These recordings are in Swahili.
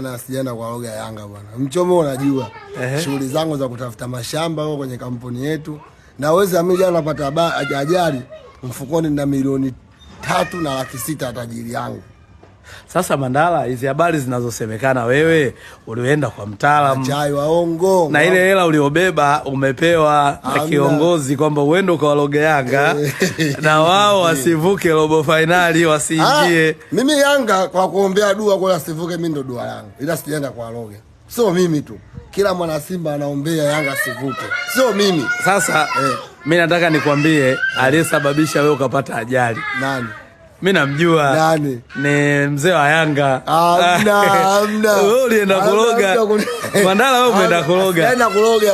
Na sijaenda kwa loga Yanga bwana. Mchomo unajua. Shughuli zangu za kutafuta mashamba huko kwenye kampuni yetu. Na uweze amini jana napata ajali mfukoni na milioni 3.6 tajiri yangu. Sasa Mandala, hizi habari zinazosemekana wewe ulienda kwa mtaalamu chai waongo na ile hela uliobeba umepewa na kiongozi kwamba uende kwa loga Yanga na wao wasivuke robo finali wasiingie. Mimi Yanga kwa kuombea dua kwa asivuke, mimi ndo dua yangu, ila sijaenda kwa loga. Sio mimi tu, kila mwana Simba anaombea Yanga asivuke, sio mimi. Sasa mimi nataka nikwambie aliyesababisha wewe ukapata ajali nani? Mimi namjua. Nani? Ni mzee wa Yanga. Hamna. Wewe ulienda kuloga. Mandala wewe umeenda kuloga. Sienda kuloga.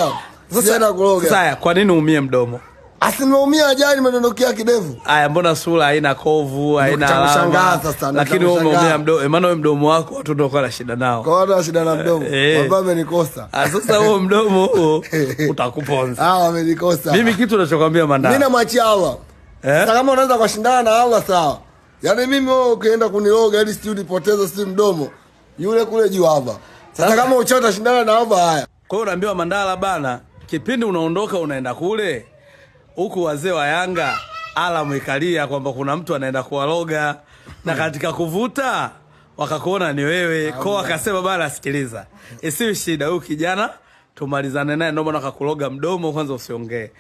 Sienda kuloga. Sasa kwa nini uumie mdomo? Asimeumia ajali imedondokea kidevu. Aya, mbona sura haina kovu, haina alama. Lakini wewe umeumia mdomo. Maana wewe mdomo wako watu ndio kwa shida nao. Kwa watu shida na mdomo. Baba amenikosa. Sasa huo mdomo huo utakuponza. Amenikosa. Mimi kitu ninachokwambia Mandala. Mimi namwachia Allah. Sasa kama unaweza kushindana na Allah sawa. Yaani mimi wewe ukienda kuniloga ili sio nipoteze si mdomo. Yule kule juu hapa. Sasa kama uchota shindana na hapa haya. Kwa hiyo unaambiwa Mandala bana, kipindi unaondoka unaenda kule huku wazee wa Yanga alamu ikalia kwamba kuna mtu anaenda kuwaloga na katika kuvuta wakakuona ni wewe. Kwa akasema bana, sikiliza. Isiwe shida, huyu kijana tumalizane naye, ndio maana akakuloga mdomo kwanza usiongee.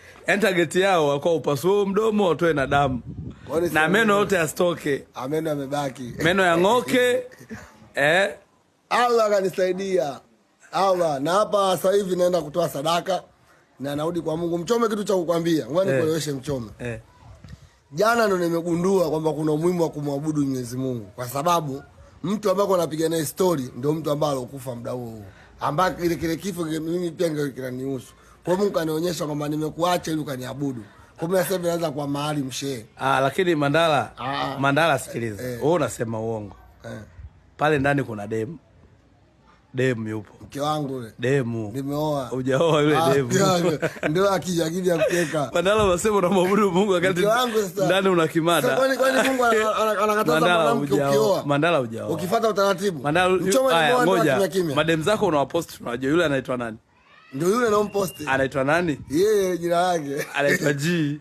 Target yao walikuwa upasue mdomo watoe na damu. Na meno yote yasitoke. Meno yamebaki. Meno yang'oke. Allah kanisaidia. Allah, na hapa sasa hivi naenda kutoa sadaka na narudi kwa Mungu. Mchome kitu cha kukwambia. Ngoja nikueleweshe Mchome. Jana ndo nimegundua kwamba kuna umuhimu wa kumwabudu Mwenyezi Mungu, kwa sababu mtu ambaye anapiga naye story ndio mtu ambaye alokufa muda huo, ambaye kile kifo mimi pia ndio kinanihusu. Kwa Mungu kanionyesha kwamba nimekuacha ili ukaniabudu. Kwa mimi sasa naanza kwa mahali mshe. Lakini Mandala, Mandala sikiliza. Wewe unasema uongo. Pale ndani kuna demu. Demu yupo. Mke wangu yule. Demu. Nimeoa. Hujaoa yule demu. Ndio akija akija mkeka. Mandala unasema unamwabudu Mungu wakati ndani una kimada. Sasa kwani Mungu anakataza mwanamke ukioa? Mandala hujaoa. Ukifuata utaratibu. Mchoma ngoja. Madem zako unawapost tunajua yule anaitwa nani? Ndio yule naompost. Anaitwa nani? Yeye jina lake. Anaitwa G.